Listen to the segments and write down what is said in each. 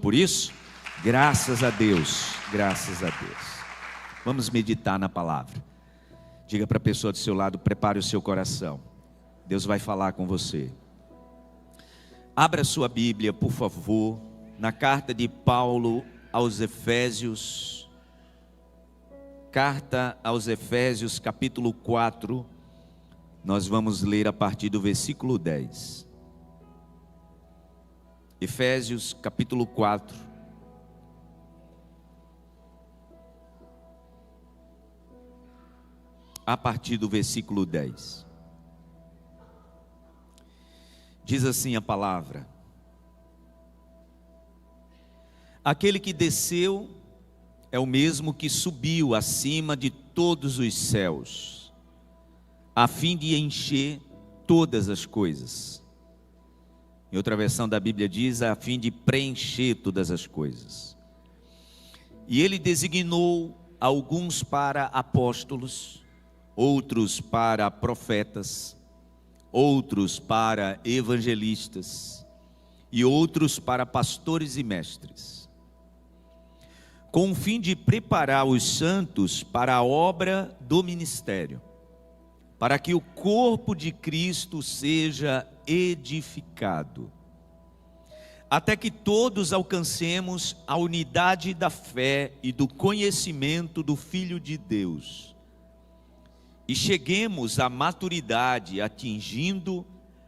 Por isso, graças a Deus, graças a Deus. Vamos meditar na palavra. Diga para a pessoa do seu lado, prepare o seu coração. Deus vai falar com você. Abra sua Bíblia, por favor, na carta de Paulo aos Efésios. Carta aos Efésios, capítulo 4. Nós vamos ler a partir do versículo 10. Efésios, capítulo 4. A partir do versículo 10. Diz assim a palavra: aquele que desceu é o mesmo que subiu acima de todos os céus, a fim de encher todas as coisas. Em outra versão da Bíblia diz, a fim de preencher todas as coisas. E ele designou alguns para apóstolos, outros para profetas, outros para evangelistas e outros para pastores e mestres, com o fim de preparar os santos para a obra do ministério, para que o corpo de Cristo seja edificado, até que todos alcancemos a unidade da fé e do conhecimento do Filho de Deus, e cheguemos à maturidade, atingindo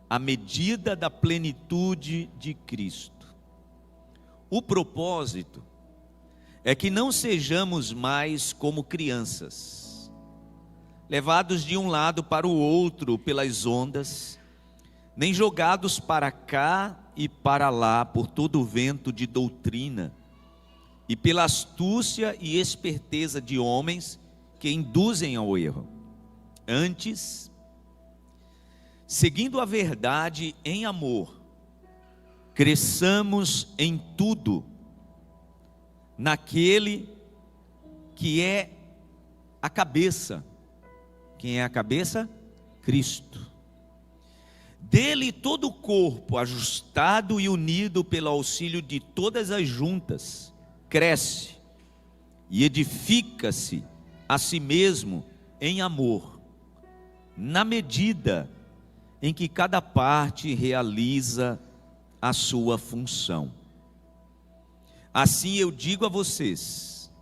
a medida da plenitude de Cristo. O propósito é que não sejamos mais como crianças, levados de um lado para o outro pelas ondas, nem jogados para cá e para lá por todo o vento de doutrina, e pela astúcia e esperteza de homens que induzem ao erro. Antes, seguindo a verdade em amor, cresçamos em tudo naquele que é a cabeça. Quem é a cabeça? Cristo. Dele todo o corpo, ajustado e unido pelo auxílio de todas as juntas, cresce e edifica-se a si mesmo em amor, na medida em que cada parte realiza a sua função. Assim eu digo a vocês,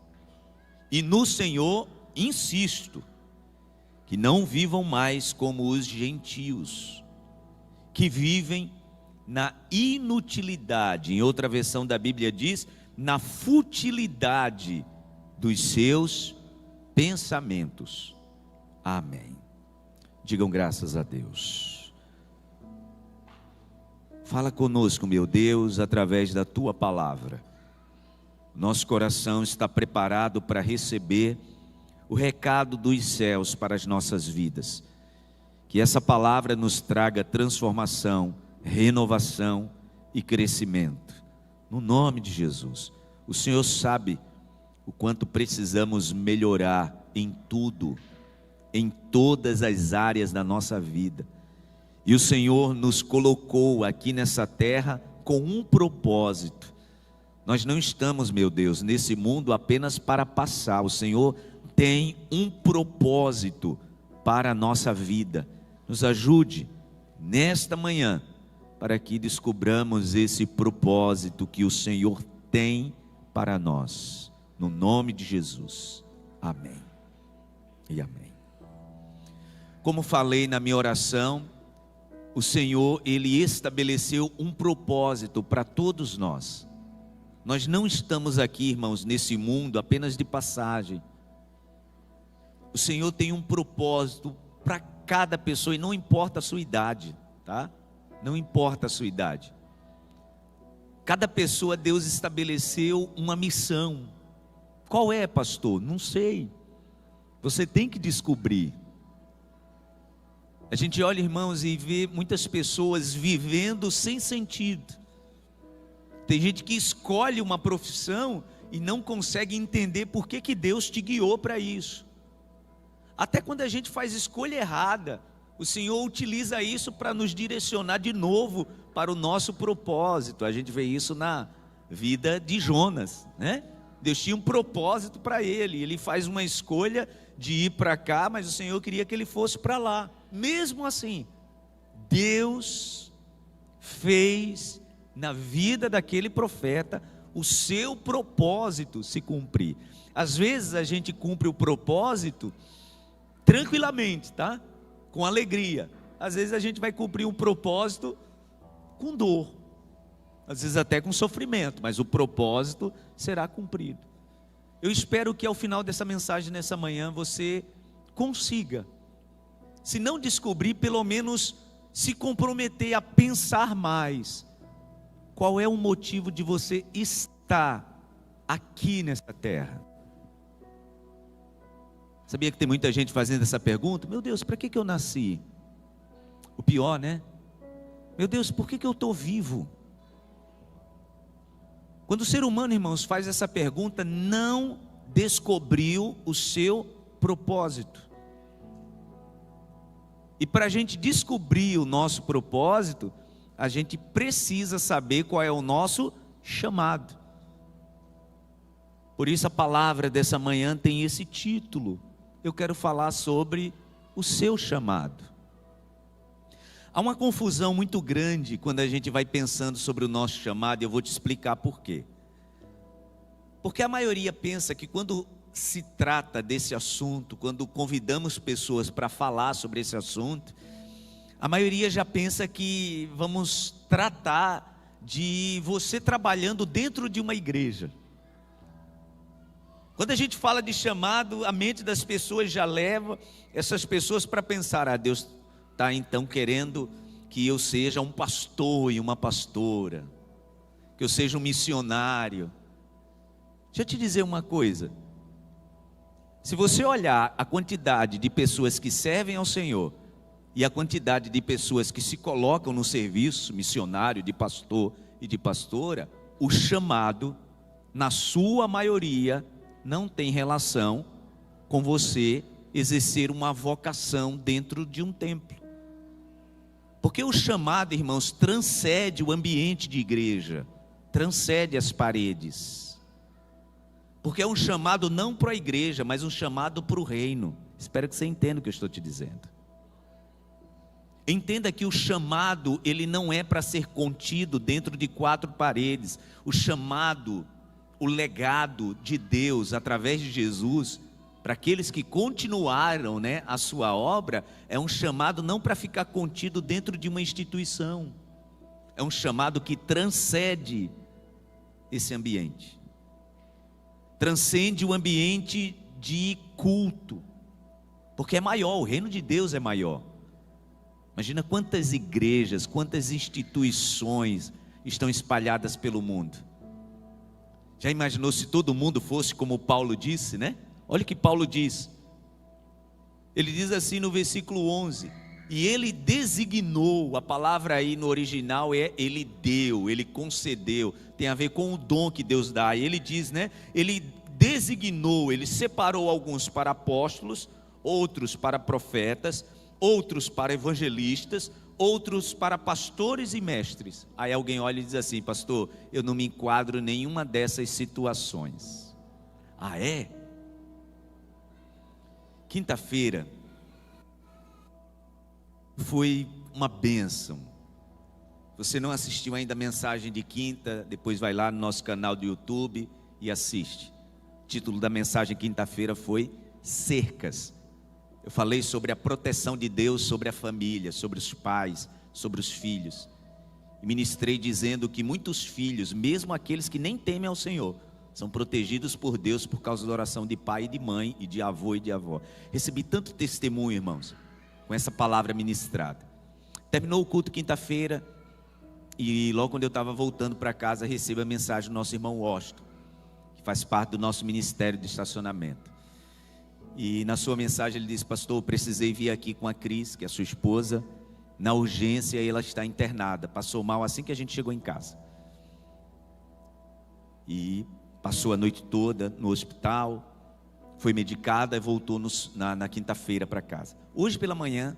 e no Senhor insisto, que não vivam mais como os gentios, que vivem na inutilidade, em outra versão da Bíblia diz, na futilidade dos seus pensamentos. Amém. Digam graças a Deus. Fala conosco, meu Deus, através da Tua palavra. Nosso coração está preparado para receber o recado dos céus para as nossas vidas. Que essa palavra nos traga transformação, renovação e crescimento. No nome de Jesus. O Senhor sabe o quanto precisamos melhorar em tudo, em todas as áreas da nossa vida. E o Senhor nos colocou aqui nessa terra com um propósito. Nós não estamos, meu Deus, nesse mundo apenas para passar. O Senhor tem um propósito para a nossa vida. Nos ajude nesta manhã para que descubramos esse propósito que o Senhor tem para nós. No nome de Jesus. Amém e amém. Como falei na minha oração, o Senhor, Ele estabeleceu um propósito para todos nós. Nós não estamos aqui, irmãos, nesse mundo apenas de passagem. O Senhor tem um propósito para cada pessoa, e não importa a sua idade, tá? Não importa a sua idade. Cada pessoa, Deus estabeleceu uma missão. Qual é, pastor? Não sei. Você tem que descobrir. A gente olha, irmãos, e vê muitas pessoas vivendo sem sentido. Tem gente que escolhe uma profissão e não consegue entender por que Deus te guiou para isso. Até quando a gente faz escolha errada, o Senhor utiliza isso para nos direcionar de novo para o nosso propósito. A gente vê isso na vida de Jonas, né? Deus tinha um propósito para ele. Ele faz uma escolha de ir para cá, mas o Senhor queria que ele fosse para lá. Mesmo assim, Deus fez na vida daquele profeta o seu propósito se cumprir. Às vezes a gente cumpre o propósito tranquilamente, tá? Com alegria. Às vezes a gente vai cumprir um propósito com dor, às vezes até com sofrimento, mas o propósito será cumprido. Eu espero que ao final dessa mensagem nessa manhã você consiga, se não descobrir, pelo menos se comprometer a pensar mais. Qual é o motivo de você estar aqui nessa terra? Sabia que tem muita gente fazendo essa pergunta? Meu Deus, para que eu nasci? O pior, né? Meu Deus, por que eu estou vivo? Quando o ser humano, irmãos, faz essa pergunta, não descobriu o seu propósito. E para a gente descobrir o nosso propósito, a gente precisa saber qual é o nosso chamado. Por isso a palavra dessa manhã tem esse título. Eu quero falar sobre o seu chamado. Há uma confusão muito grande quando a gente vai pensando sobre o nosso chamado, e eu vou te explicar por quê. Porque a maioria pensa que quando se trata desse assunto, quando convidamos pessoas para falar sobre esse assunto, a maioria já pensa que vamos tratar de você trabalhando dentro de uma igreja. Quando a gente fala de chamado, a mente das pessoas já leva essas pessoas para pensar: Deus está então querendo que eu seja um pastor e uma pastora, que eu seja um missionário. Deixa eu te dizer uma coisa: se você olhar a quantidade de pessoas que servem ao Senhor e a quantidade de pessoas que se colocam no serviço missionário de pastor e de pastora, o chamado, na sua maioria, não tem relação com você exercer uma vocação dentro de um templo. Porque o chamado, irmãos, transcende o ambiente de igreja, transcende as paredes. Porque é um chamado não para a igreja, mas um chamado para o reino. Espero que você entenda o que eu estou te dizendo. Entenda que o chamado, ele não é para ser contido dentro de quatro paredes. O chamado, o legado de Deus através de Jesus, para aqueles que continuaram, né, a sua obra, é um chamado não para ficar contido dentro de uma instituição. É um chamado que transcende esse ambiente. Transcende o ambiente de culto. Porque é maior, o reino de Deus é maior. Imagina quantas igrejas, quantas instituições estão espalhadas pelo mundo. Já imaginou se todo mundo fosse como Paulo disse, né? Olha o que Paulo diz. Ele diz assim no versículo 11: e ele designou, a palavra aí no original é ele deu, ele concedeu, tem a ver com o dom que Deus dá. E ele diz, né? Ele designou, ele separou alguns para apóstolos, outros para profetas, outros para evangelistas, outros para pastores e mestres. Aí alguém olha e diz assim: pastor, eu não me enquadro em nenhuma dessas situações. Ah, é? Quinta-feira foi uma bênção. Você não assistiu ainda a mensagem de quinta? Depois vai lá no nosso canal do YouTube e assiste. O título da mensagem quinta-feira foi Cercas. Eu falei sobre a proteção de Deus sobre a família, sobre os pais, sobre os filhos. E ministrei dizendo que muitos filhos, mesmo aqueles que nem temem ao Senhor, são protegidos por Deus por causa da oração de pai e de mãe, e de avô e de avó. Recebi tanto testemunho, irmãos, com essa palavra ministrada. Terminou o culto quinta-feira, e logo quando eu estava voltando para casa, recebo a mensagem do nosso irmão Washington, que faz parte do nosso ministério de estacionamento. E na sua mensagem ele disse: pastor, eu precisei vir aqui com a Cris, que é a sua esposa, na urgência, e ela está internada, passou mal assim que a gente chegou em casa. E passou a noite toda no hospital, foi medicada e voltou na quinta-feira para casa. Hoje pela manhã,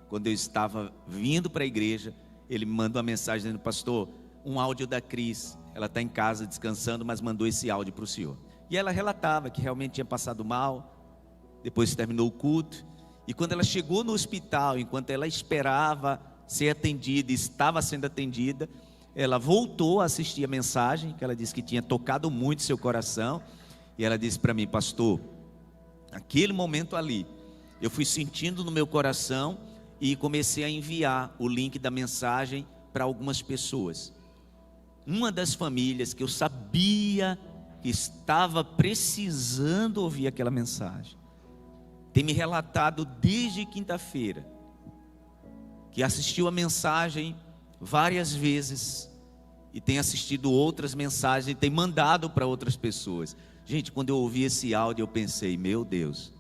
quando eu estava vindo para a igreja, ele me mandou uma mensagem dizendo: pastor, um áudio da Cris. Ela está em casa descansando, mas mandou esse áudio para o senhor. E ela relatava que realmente tinha passado mal, depois terminou o culto, e quando ela chegou no hospital, enquanto ela esperava ser atendida, estava sendo atendida, ela voltou a assistir a mensagem, que ela disse que tinha tocado muito seu coração, e ela disse para mim: pastor, naquele momento ali, eu fui sentindo no meu coração e comecei a enviar o link da mensagem para algumas pessoas. Uma das famílias que eu sabia que estava precisando ouvir aquela mensagem, tem me relatado desde quinta-feira, que assistiu a mensagem várias vezes, e tem assistido outras mensagens, e tem mandado para outras pessoas. Gente, quando eu ouvi esse áudio, eu pensei: meu Deus,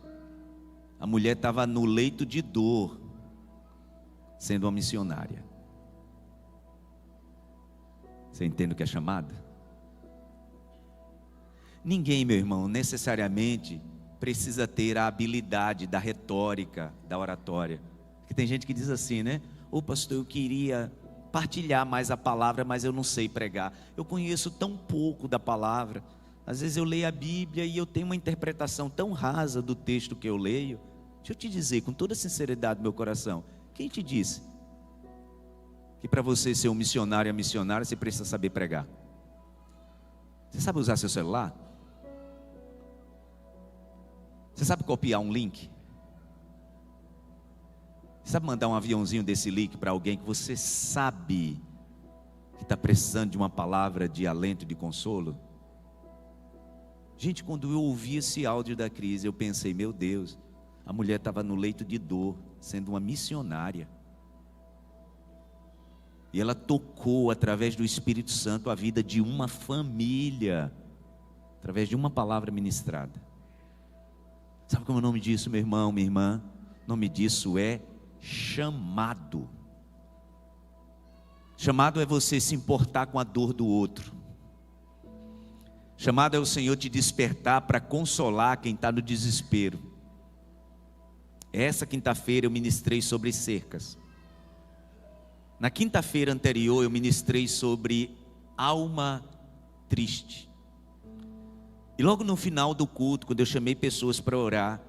a mulher estava no leito de dor, sendo uma missionária. Você entende o que é chamado? Ninguém, meu irmão, necessariamente precisa ter a habilidade da retórica, da oratória. Porque tem gente que diz assim, né? Ô pastor, eu queria partilhar mais a palavra, mas eu não sei pregar. Eu conheço tão pouco da palavra. Às vezes eu leio a Bíblia e eu tenho uma interpretação tão rasa do texto que eu leio. Deixa eu te dizer, com toda a sinceridade do meu coração, quem te disse que para você ser um missionário ou missionária, você precisa saber pregar? Você sabe usar seu celular? Você sabe copiar um link? Você sabe mandar um aviãozinho desse link para alguém que você sabe que está precisando de uma palavra de alento e de consolo? Gente, quando eu ouvi esse áudio da Cris, eu pensei: meu Deus, a mulher estava no leito de dor, sendo uma missionária. E ela tocou, através do Espírito Santo, a vida de uma família, através de uma palavra ministrada. Sabe como é o nome disso, meu irmão, minha irmã? O nome disso é chamado. Chamado é você se importar com a dor do outro. Chamado é o Senhor te despertar para consolar quem está no desespero. Essa quinta-feira eu ministrei sobre cercas. Na quinta-feira anterior eu ministrei sobre alma triste. E logo no final do culto, quando eu chamei pessoas para orar,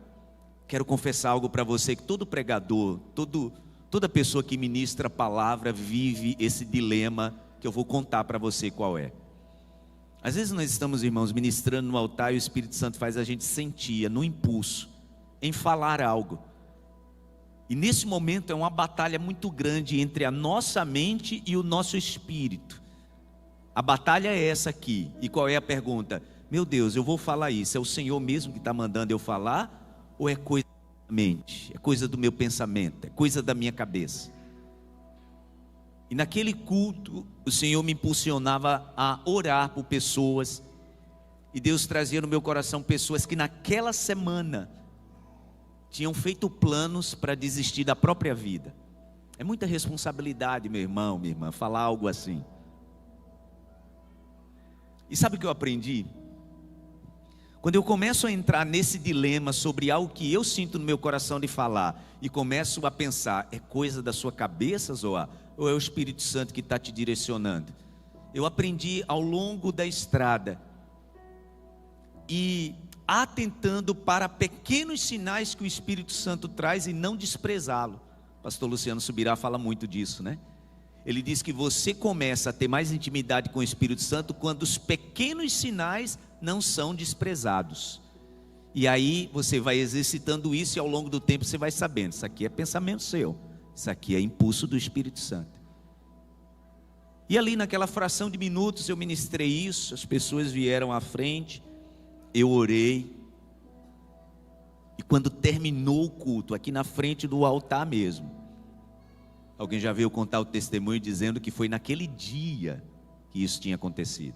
quero confessar algo para você, que todo pregador, toda pessoa que ministra a palavra vive esse dilema que eu vou contar para você qual é. Às vezes nós estamos, irmãos, ministrando no altar e o Espírito Santo faz a gente sentir, no impulso, em falar algo. E nesse momento é uma batalha muito grande entre a nossa mente e o nosso espírito. A batalha é essa aqui. E qual é a pergunta? Meu Deus, eu vou falar isso, é o Senhor mesmo que está mandando eu falar? Ou é coisa da mente, é coisa do meu pensamento, é coisa da minha cabeça? E naquele culto, o Senhor me impulsionava a orar por pessoas, e Deus trazia no meu coração pessoas que naquela semana tinham feito planos para desistir da própria vida. É muita responsabilidade, meu irmão, minha irmã, falar algo assim. E sabe o que eu aprendi? Quando eu começo a entrar nesse dilema sobre algo que eu sinto no meu coração de falar, e começo a pensar: é coisa da sua cabeça, Zoá? Ou é o Espírito Santo que está te direcionando? Eu aprendi ao longo da estrada, e atentando para pequenos sinais que o Espírito Santo traz e não desprezá-lo. Pastor Luciano Subirá fala muito disso, né? Ele diz que você começa a ter mais intimidade com o Espírito Santo quando os pequenos sinais não são desprezados. E aí você vai exercitando isso e ao longo do tempo você vai sabendo: isso aqui é pensamento seu, isso aqui é impulso do Espírito Santo. E ali naquela fração de minutos eu ministrei isso, as pessoas vieram à frente, eu orei. E quando terminou o culto, aqui na frente do altar mesmo, alguém já veio contar o testemunho dizendo que foi naquele dia que isso tinha acontecido.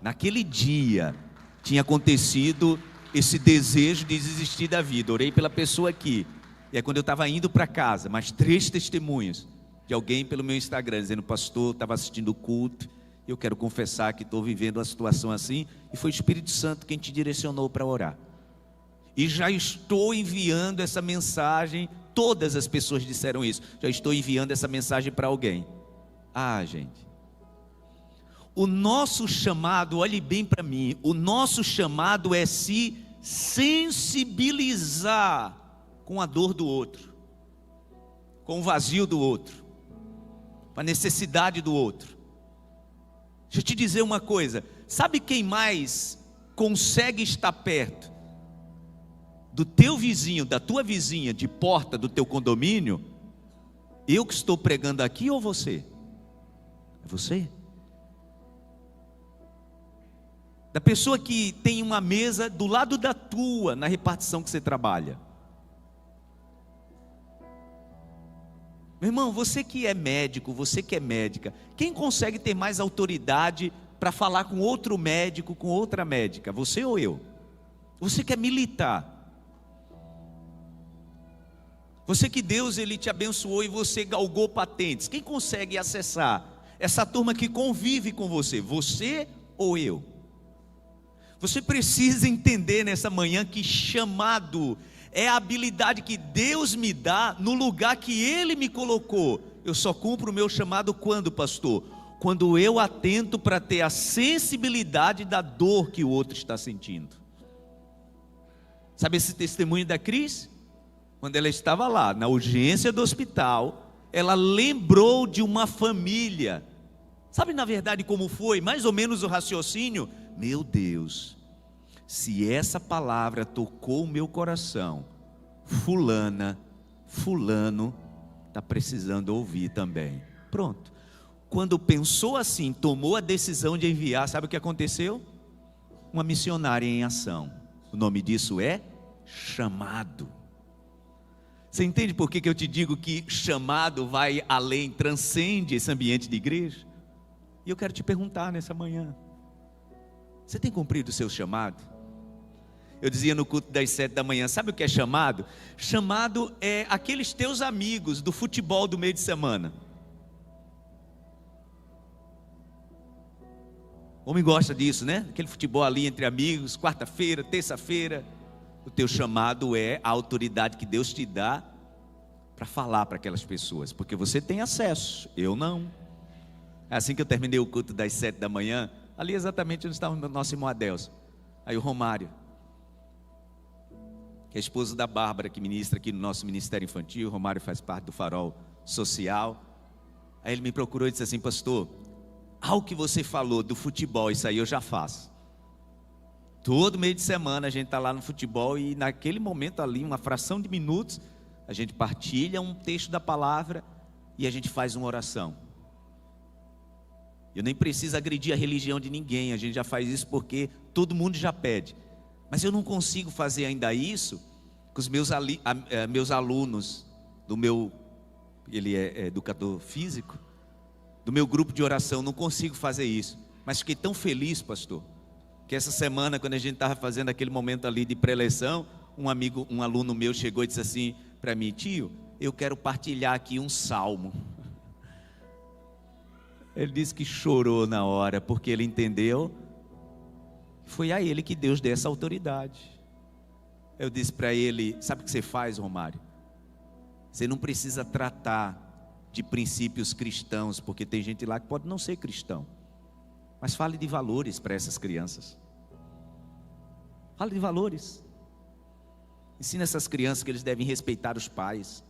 Naquele dia tinha acontecido esse desejo de desistir da vida. Orei pela pessoa aqui. E aí quando eu estava indo para casa, mais 3 testemunhos de alguém pelo meu Instagram, dizendo: pastor, estava assistindo o culto, eu quero confessar que estou vivendo uma situação assim, e foi o Espírito Santo quem te direcionou para orar. E já estou enviando essa mensagem, todas as pessoas disseram isso, já estou enviando essa mensagem para alguém. Gente, o nosso chamado, olhe bem para mim, o nosso chamado é se sensibilizar com a dor do outro, com o vazio do outro, com a necessidade do outro. Deixa eu te dizer uma coisa, sabe quem mais consegue estar perto do teu vizinho, da tua vizinha, de porta do teu condomínio? Eu que estou pregando aqui ou você? É você? Da pessoa que tem uma mesa do lado da tua, na repartição que você trabalha. Meu irmão, você que é médico, você que é médica, quem consegue ter mais autoridade para falar com outro médico, com outra médica? Você ou eu? Você que é militar. Você que Deus ele te abençoou e você galgou patentes. Quem consegue acessar essa turma que convive com você? Você ou eu? Você precisa entender nessa manhã que chamado é a habilidade que Deus me dá no lugar que Ele me colocou. Eu só cumpro o meu chamado quando, pastor? Quando eu atento para ter a sensibilidade da dor que o outro está sentindo. Sabe esse testemunho da Cris? Quando ela estava lá, na urgência do hospital, ela lembrou de uma família. Sabe na verdade como foi? Mais ou menos o raciocínio. Meu Deus, se essa palavra tocou o meu coração, fulano está precisando ouvir também. Pronto. Quando pensou assim, tomou a decisão de enviar, sabe o que aconteceu? Uma missionária em ação. O nome disso é chamado. Você entende por que eu te digo que chamado vai além, transcende esse ambiente de igreja? E eu quero te perguntar nessa manhã, você tem cumprido o seu chamado? Eu dizia no culto das 7 da manhã, sabe o que é chamado? Chamado é aqueles teus amigos do futebol do meio de semana. O homem gosta disso, né? Aquele futebol ali entre amigos, quarta-feira, terça-feira. O teu chamado é a autoridade que Deus te dá para falar para aquelas pessoas, porque você tem acesso, eu não. É assim que eu terminei o culto das 7 da manhã, ali exatamente onde estava o nosso irmão Adelson. Aí o Romário, que é esposo da Bárbara, que ministra aqui no nosso ministério infantil. O Romário faz parte do Farol Social. Aí ele me procurou e disse assim: pastor, ao que você falou do futebol, isso aí eu já faço. Todo meio de semana a gente está lá no futebol e naquele momento ali, uma fração de minutos, a gente partilha um texto da palavra e a gente faz uma oração. Eu nem preciso agredir a religião de ninguém, a gente já faz isso porque todo mundo já pede. Mas eu não consigo fazer ainda isso com os meus alunos, ele é educador físico, do meu grupo de oração, não consigo fazer isso. Mas fiquei tão feliz, pastor, que essa semana, quando a gente estava fazendo aquele momento ali de pré-eleição, um aluno meu chegou e disse assim para mim: tio, eu quero partilhar aqui um salmo. Ele disse que chorou na hora, porque ele entendeu, foi a ele que Deus deu essa autoridade. Eu disse para ele: sabe o que você faz, Romário? Você não precisa tratar de princípios cristãos, porque tem gente lá que pode não ser cristão, mas fale de valores para essas crianças. Fale de valores. Ensina essas crianças que eles devem respeitar os pais,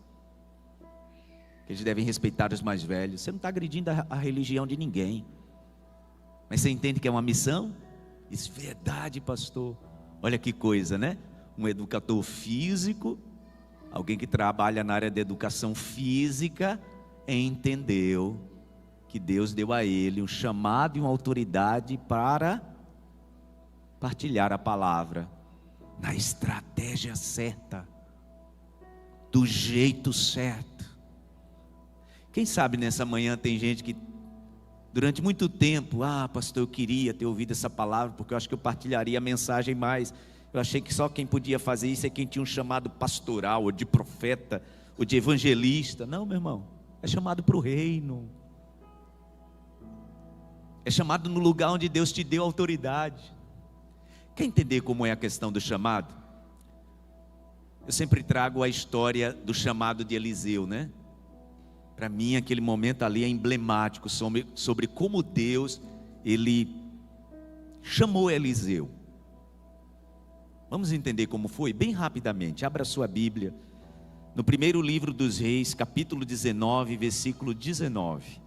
que eles devem respeitar os mais velhos. Você não está agredindo a religião de ninguém, mas você entende que é uma missão? Isso é verdade, pastor. Olha que coisa, né? Um educador físico, alguém que trabalha na área da educação física, entendeu que Deus deu a ele um chamado e uma autoridade para partilhar a palavra na estratégia certa, do jeito certo. Quem sabe nessa manhã tem gente que durante muito tempo: pastor, eu queria ter ouvido essa palavra, porque eu acho que eu partilharia a mensagem mais. Eu achei que só quem podia fazer isso é quem tinha um chamado pastoral, ou de profeta, ou de evangelista. Não, meu irmão, é chamado para o reino. É chamado no lugar onde Deus te deu autoridade. Quer entender como é a questão do chamado? Eu sempre trago a história do chamado de Eliseu, né? Para mim, aquele momento ali é emblemático sobre como Deus, Ele chamou Eliseu. Vamos entender como foi? Bem rapidamente, abra sua Bíblia, no primeiro livro dos Reis, capítulo 19, versículo 19.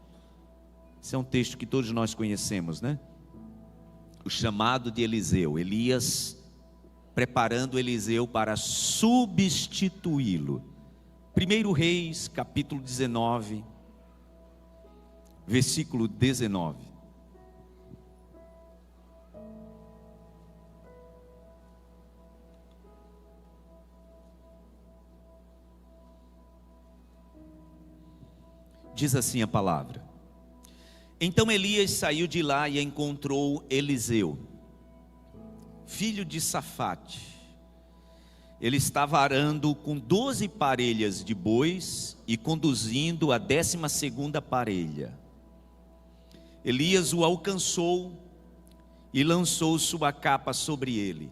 Esse é um texto que todos nós conhecemos, né? O chamado de Eliseu, Elias preparando Eliseu para substituí-lo. 1 Reis, capítulo 19, versículo 19. Diz assim a palavra: Então Elias saiu de lá e encontrou Eliseu, filho de Safate. Ele estava arando com 12 parelhas de bois e conduzindo a 12ª parelha. Elias o alcançou e lançou sua capa sobre ele.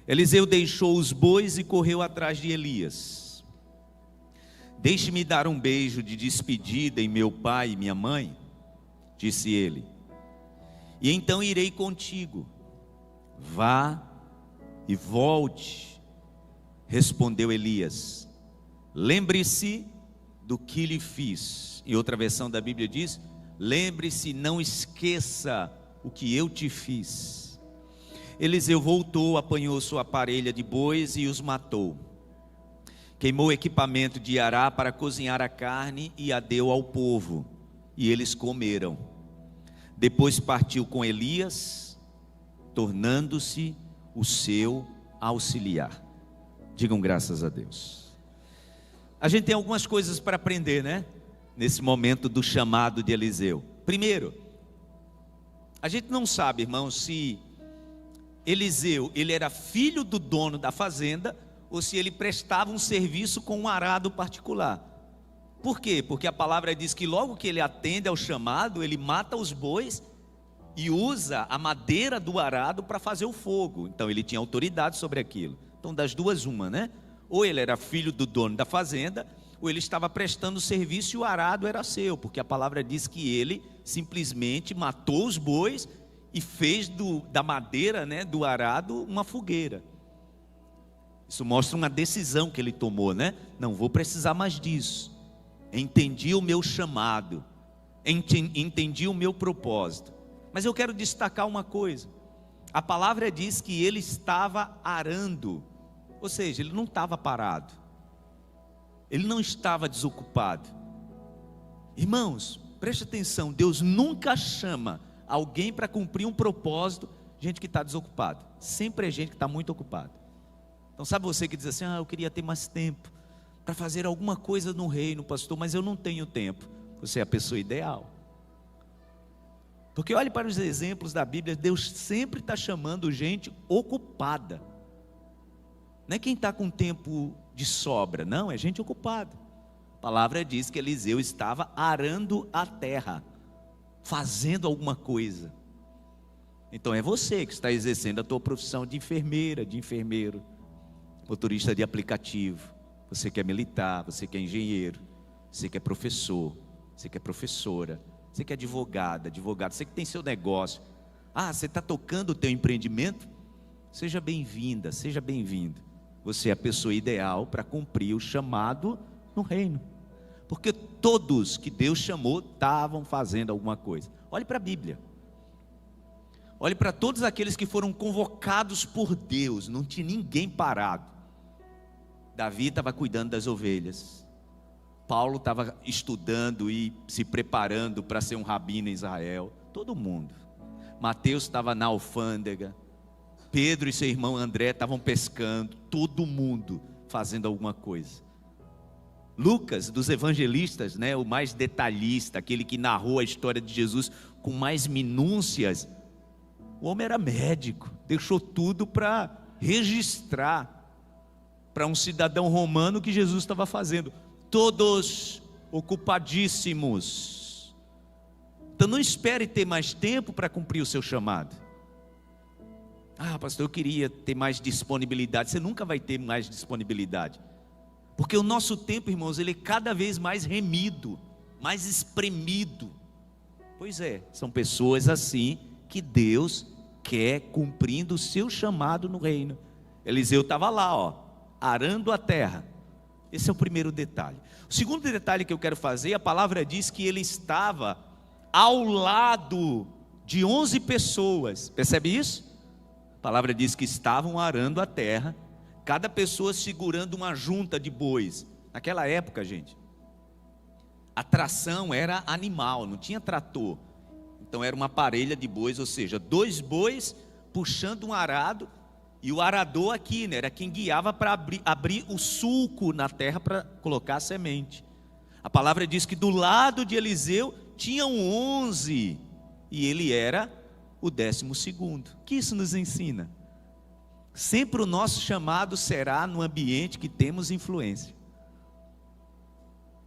Eliseu deixou os bois e correu atrás de Elias. Deixe-me dar um beijo de despedida em meu pai e minha mãe, disse ele, e então irei contigo. Vá e volte, respondeu Elias. Lembre-se do que lhe fiz. Em outra versão da Bíblia diz: lembre-se, não esqueça o que eu te fiz. Eliseu voltou, apanhou sua parelha de bois e os matou. Queimou o equipamento de Ará para cozinhar a carne e a deu ao povo, e eles comeram. Depois partiu com Elias, tornando-se o seu auxiliar. Digam graças a Deus. A gente tem algumas coisas para aprender, né? Nesse momento do chamado de Eliseu. Primeiro, a gente não sabe, irmãos, se Eliseu, ele era filho do dono da fazenda, ou se ele prestava um serviço com um arado particular. Por quê? Porque a palavra diz que logo que ele atende ao chamado, ele mata os bois e usa a madeira do arado para fazer o fogo. Então ele tinha autoridade sobre aquilo. Então das duas uma, né? Ou ele era filho do dono da fazenda, ou ele estava prestando serviço e o arado era seu, porque a palavra diz que ele simplesmente matou os bois e fez da madeira, né, do arado uma fogueira. Isso mostra uma decisão que ele tomou, né? Não vou precisar mais disso. Entendi o meu chamado, entendi o meu propósito. Mas eu quero destacar uma coisa. A palavra diz que ele estava arando, ou seja, ele não estava parado, ele não estava desocupado. Irmãos, preste atenção, Deus nunca chama alguém para cumprir um propósito, gente que está desocupado. Sempre é gente que está muito ocupado. Então sabe você que diz assim: eu queria ter mais tempo para fazer alguma coisa no reino, pastor, mas eu não tenho tempo. Você é a pessoa ideal. Porque olhe para os exemplos da Bíblia, Deus sempre está chamando gente ocupada. Não é quem está com tempo de sobra, não, é gente ocupada. A palavra diz que Eliseu estava arando a terra, fazendo alguma coisa. Então é você que está exercendo a tua profissão de enfermeira, de enfermeiro, motorista de aplicativo. Você que é militar, você que é engenheiro, você que é professor, você que é professora, você que é advogado, você que tem seu negócio. Você está tocando o teu empreendimento? Seja bem-vinda, seja bem-vindo. Você é a pessoa ideal para cumprir o chamado no reino. Porque todos que Deus chamou estavam fazendo alguma coisa. Olhe para a Bíblia. Olhe para todos aqueles que foram convocados por Deus. Não tinha ninguém parado. Davi estava cuidando das ovelhas. Paulo estava estudando e se preparando para ser um rabino em Israel. Todo mundo. Mateus estava na alfândega. Pedro e seu irmão André estavam pescando. Todo mundo fazendo alguma coisa. Lucas, dos evangelistas, né, o mais detalhista, aquele que narrou a história de Jesus com mais minúcias. O homem era médico, deixou tudo para registrar para um cidadão romano o que Jesus estava fazendo. Todos ocupadíssimos. Então não espere ter mais tempo para cumprir o seu chamado. Pastor, eu queria ter mais disponibilidade. Você nunca vai ter mais disponibilidade. Porque o nosso tempo, irmãos, ele é cada vez mais remido, mais espremido. Pois é, são pessoas assim que Deus quer cumprindo o seu chamado no reino. Eliseu estava lá, arando a terra. Esse é o primeiro detalhe. O segundo detalhe que eu quero fazer, a palavra diz que ele estava ao lado de 11 pessoas. Percebe isso? A palavra diz que estavam arando a terra, cada pessoa segurando uma junta de bois. Naquela época, gente, a tração era animal, não tinha trator. Então era uma parelha de bois, ou seja, 2 bois puxando um arado, e o arador aqui, né, era quem guiava para abrir o sulco na terra para colocar a semente. A palavra diz que do lado de Eliseu tinham 11, e ele era o 12º. O que isso nos ensina? Sempre o nosso chamado será no ambiente que temos influência.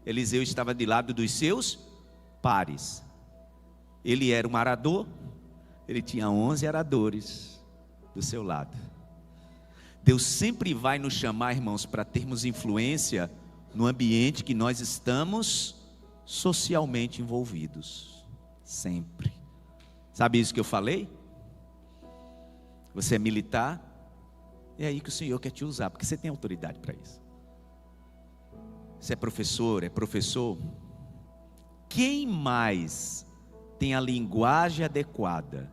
Eliseu estava de lado dos seus pares. Ele era um arador, ele tinha 11 aradores do seu lado. Deus sempre vai nos chamar, irmãos, para termos influência no ambiente que nós estamos socialmente envolvidos. Sempre. Sabe isso que eu falei? Você é militar, é aí que o Senhor quer te usar, porque você tem autoridade para isso. Você é professor. Quem mais tem a linguagem adequada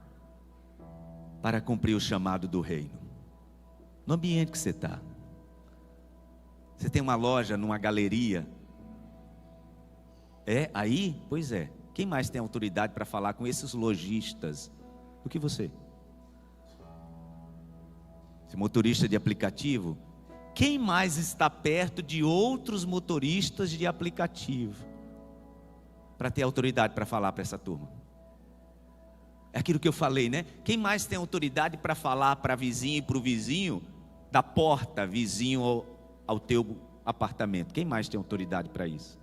para cumprir o chamado do reino? No ambiente que você está. Você tem uma loja, numa galeria. É aí? Pois é. Quem mais tem autoridade para falar com esses lojistas do que você? Esse motorista de aplicativo. Quem mais está perto de outros motoristas de aplicativo para ter autoridade para falar para essa turma? É aquilo que eu falei, né? Quem mais tem autoridade para falar para vizinho e para o vizinho da porta, vizinho ao teu apartamento? Quem mais tem autoridade para isso?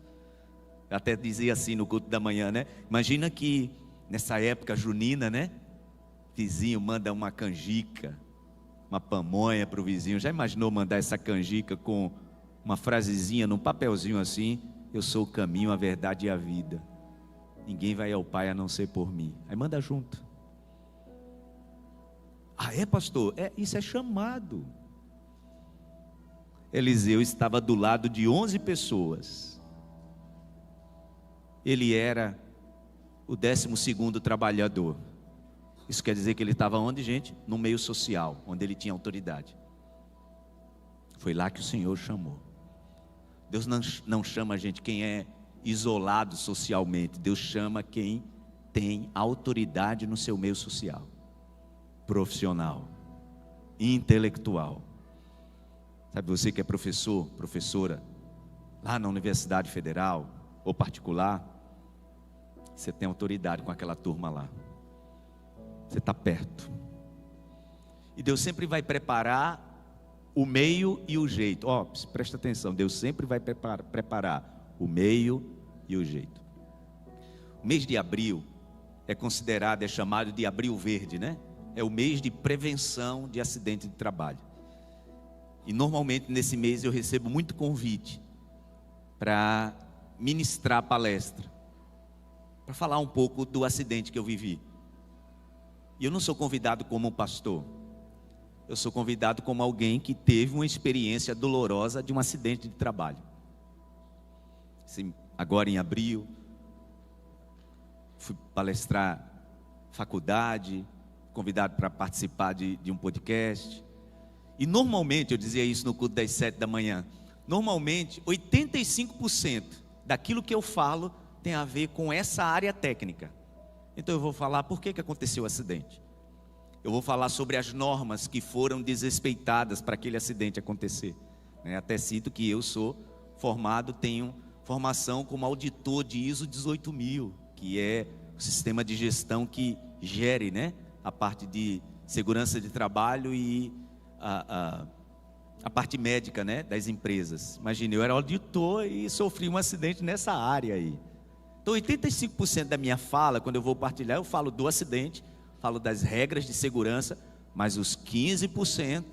Eu até dizia assim no culto da manhã, né? Imagina que nessa época junina, né? Vizinho manda uma canjica, uma pamonha para o vizinho. Já imaginou mandar essa canjica com uma frasezinha num papelzinho assim? Eu sou o caminho, a verdade e a vida. Ninguém vai ao Pai a não ser por mim. Aí manda junto. Ah, é, pastor? Isso é chamado. Eliseu estava do lado de 11 pessoas. Ele era o 12º trabalhador. Isso quer dizer que ele estava onde, gente? No meio social, onde ele tinha autoridade. Foi lá que o Senhor chamou. Deus não chama a gente quem é isolado socialmente. Deus chama quem tem autoridade no seu meio social, profissional, intelectual. Sabe, você que é professor, professora, lá na Universidade Federal ou particular, você tem autoridade com aquela turma lá. Você está perto. E Deus sempre vai preparar o meio e o jeito. Presta atenção, Deus sempre vai preparar o meio e o jeito. O mês de abril é chamado de abril verde, né? É o mês de prevenção de acidente de trabalho. E normalmente nesse mês eu recebo muito convite para ministrar palestra, para falar um pouco do acidente que eu vivi. E eu não sou convidado como um pastor, eu sou convidado como alguém que teve uma experiência dolorosa de um acidente de trabalho. Agora em abril, fui palestrar faculdade, convidado para participar de um podcast. E normalmente, eu dizia isso no culto das 7 da manhã, normalmente 85% daquilo que eu falo tem a ver com essa área técnica. Então eu vou falar por que aconteceu o acidente. Eu vou falar sobre as normas que foram desrespeitadas para aquele acidente acontecer. Até cito que eu sou formado, tenho formação como auditor de ISO 18000, que é o sistema de gestão que gere, a parte de segurança de trabalho e a parte médica, das empresas. Imagina, eu era auditor e sofri um acidente nessa área aí. Então 85% da minha fala, quando eu vou partilhar, eu falo do acidente, falo das regras de segurança, mas os 15%,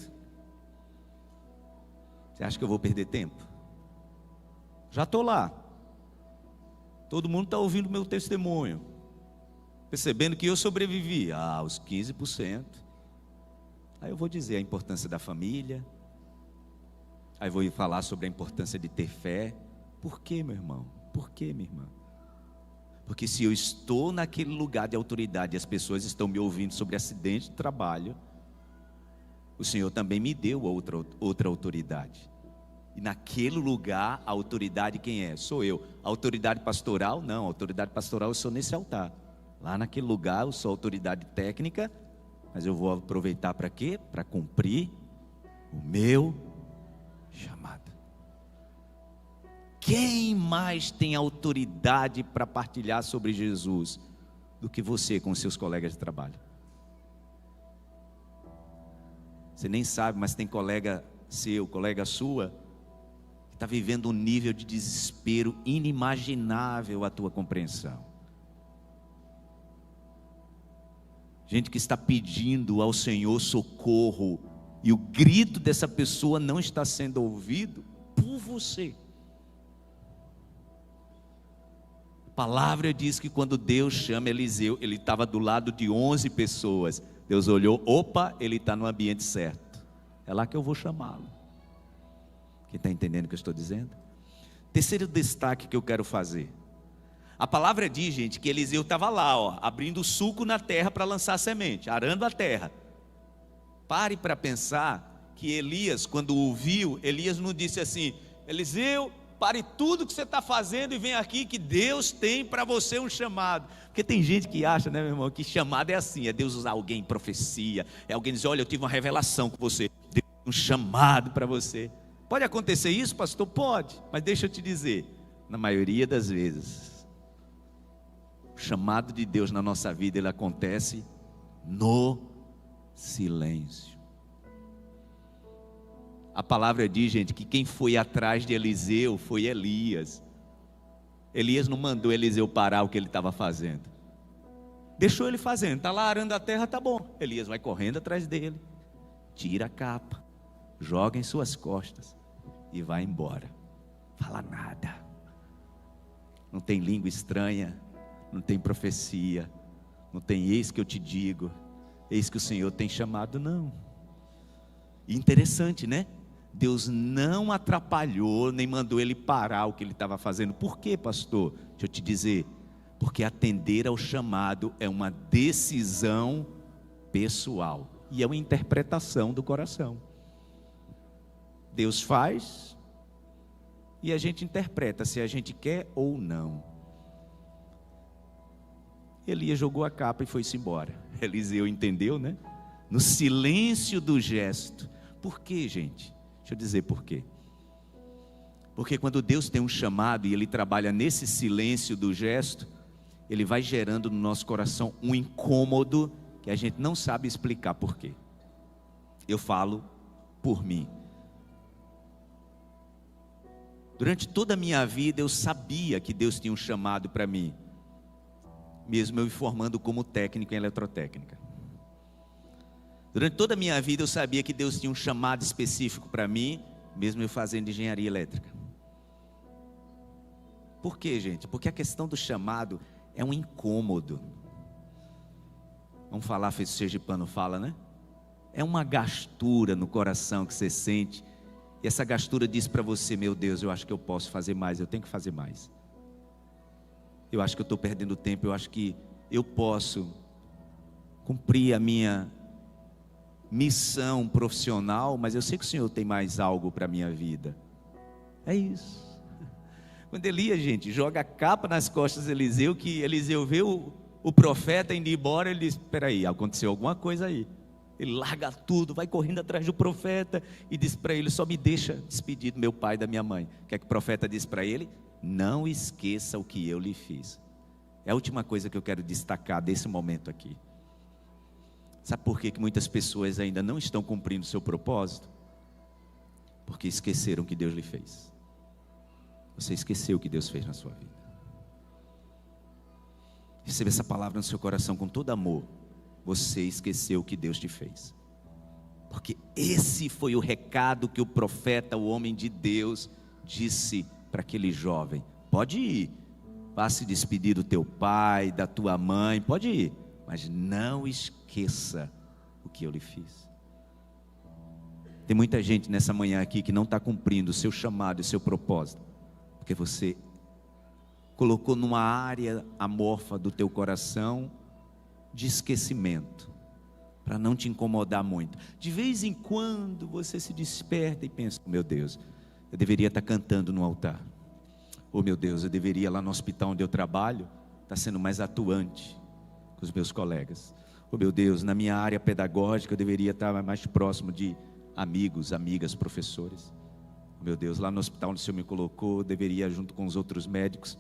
você acha que eu vou perder tempo? Já estou lá. Todo mundo está ouvindo o meu testemunho, percebendo que eu sobrevivi. Os 15%. Aí eu vou dizer a importância da família. Aí vou falar sobre a importância de ter fé. Por quê, meu irmão? Por quê, minha irmã? Porque se eu estou naquele lugar de autoridade e as pessoas estão me ouvindo sobre acidente de trabalho, o Senhor também me deu outra autoridade. E naquele lugar, a autoridade quem é? Sou eu. A autoridade pastoral? Não, a autoridade pastoral eu sou nesse altar. Lá naquele lugar eu sou autoridade técnica, mas eu vou aproveitar para quê? Para cumprir o meu chamado. Quem mais tem autoridade para partilhar sobre Jesus do que você com seus colegas de trabalho? Você nem sabe, mas tem colega seu, colega sua, que está vivendo um nível de desespero inimaginável à tua compreensão. Gente que está pedindo ao Senhor socorro, e o grito dessa pessoa não está sendo ouvido por você. A palavra diz que quando Deus chama Eliseu, ele estava do lado de 11 pessoas. Deus olhou, opa, ele está no ambiente certo. É lá que eu vou chamá-lo. Quem está entendendo o que eu estou dizendo? Terceiro destaque que eu quero fazer. A palavra diz, gente, que Eliseu estava lá, abrindo suco na terra para lançar semente, arando a terra. Pare para pensar que Elias, quando ouviu, Elias não disse assim: Eliseu, pare tudo que você está fazendo e vem aqui que Deus tem para você um chamado. Porque tem gente que acha, né, meu irmão, que chamado é assim, é Deus usar alguém em profecia, é alguém dizer, olha, eu tive uma revelação com você, Deus tem um chamado para você. Pode acontecer isso, pastor? Pode, mas deixa eu te dizer, na maioria das vezes, o chamado de Deus na nossa vida, ele acontece no silêncio. A palavra diz, gente, que quem foi atrás de Eliseu foi Elias. Elias não mandou Eliseu parar o que ele estava fazendo. Deixou ele fazendo, está lá arando a terra, tá bom. Elias vai correndo atrás dele, tira a capa, joga em suas costas e vai embora. Fala nada. Não tem língua estranha, não tem profecia, não tem eis que eu te digo, eis que o Senhor tem chamado, não. E interessante, né? Deus não atrapalhou, nem mandou ele parar o que ele estava fazendo. Por quê, pastor? Deixa eu te dizer, porque atender ao chamado é uma decisão pessoal, e é uma interpretação do coração. Deus faz, e a gente interpreta se a gente quer ou não. Elias jogou a capa e foi-se embora. Eliseu entendeu, né? No silêncio do gesto. Por quê, gente? Deixa eu dizer por quê. Porque quando Deus tem um chamado e Ele trabalha nesse silêncio do gesto, Ele vai gerando no nosso coração um incômodo que a gente não sabe explicar por quê. Eu falo por mim. Durante toda a minha vida eu sabia que Deus tinha um chamado para mim, mesmo eu me formando como técnico em eletrotécnica. Durante toda a minha vida eu sabia que Deus tinha um chamado específico para mim, mesmo eu fazendo engenharia elétrica. Por quê, gente? Porque a questão do chamado é um incômodo. Vamos falar, feito sergipano fala, né? É uma gastura no coração que você sente, e essa gastura diz para você, meu Deus, eu acho que eu posso fazer mais, eu tenho que fazer mais. Eu acho que eu estou perdendo tempo, eu acho que eu posso cumprir a minha missão profissional, mas eu sei que o Senhor tem mais algo para a minha vida. É isso. Quando Elias, gente, joga a capa nas costas de Eliseu, que Eliseu vê o profeta indo embora, ele diz, espera aí, aconteceu alguma coisa aí. Ele larga tudo, vai correndo atrás do profeta e diz para ele, só me deixa despedir do meu pai e da minha mãe. O que é que o profeta diz para ele? Não esqueça o que eu lhe fiz. É a última coisa que eu quero destacar desse momento aqui. Sabe por que muitas pessoas ainda não estão cumprindo o seu propósito? Porque esqueceram o que Deus lhe fez. Você esqueceu o que Deus fez na sua vida. Receba essa palavra no seu coração com todo amor. Você esqueceu o que Deus te fez. Porque esse foi o recado que o profeta, o homem de Deus, disse para aquele jovem: pode ir, vá se despedir do teu pai, da tua mãe, pode ir, mas não esqueça o que eu lhe fiz. Tem muita gente nessa manhã aqui que não está cumprindo o seu chamado e o seu propósito, porque você colocou numa área amorfa do teu coração de esquecimento, para não te incomodar muito. De vez em quando você se desperta e pensa: meu Deus, eu deveria estar cantando no altar. Oh meu Deus, eu deveria lá no hospital onde eu trabalho estar sendo mais atuante com os meus colegas. Oh meu Deus, na minha área pedagógica eu deveria estar mais próximo de amigos, amigas, professores. Oh meu Deus, lá no hospital onde o Senhor me colocou, eu deveria, junto com os outros médicos,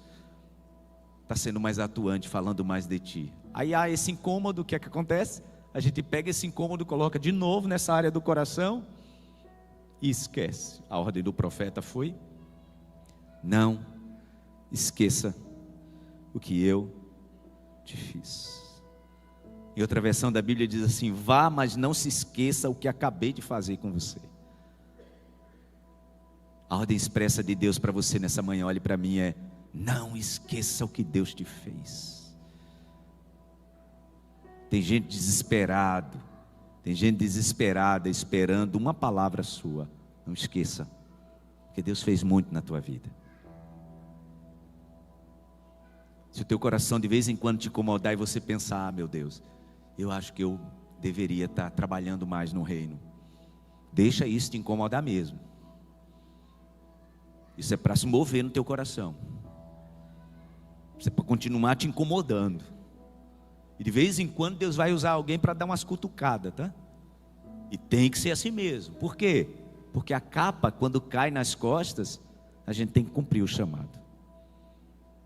estar sendo mais atuante, falando mais de Ti. Aí há esse incômodo, o que é que acontece? A gente pega esse incômodo, coloca de novo nessa área do coração e esquece. A ordem do profeta foi: não esqueça o que eu te fiz. Em outra versão da Bíblia diz assim: vá, mas não se esqueça o que acabei de fazer com você. A ordem expressa de Deus para você nessa manhã, olhe para mim, é: não esqueça o que Deus te fez. Tem gente desesperada esperando uma palavra sua. Não esqueça, porque Deus fez muito na tua vida. Se o teu coração de vez em quando te incomodar e você pensar: meu Deus, eu acho que eu deveria estar trabalhando mais no reino, deixa isso te incomodar mesmo. Isso é para se mover no teu coração. Isso é para continuar te incomodando. E de vez em quando Deus vai usar alguém para dar umas cutucadas, tá? E tem que ser assim mesmo. Por quê? Porque a capa, quando cai nas costas, a gente tem que cumprir o chamado.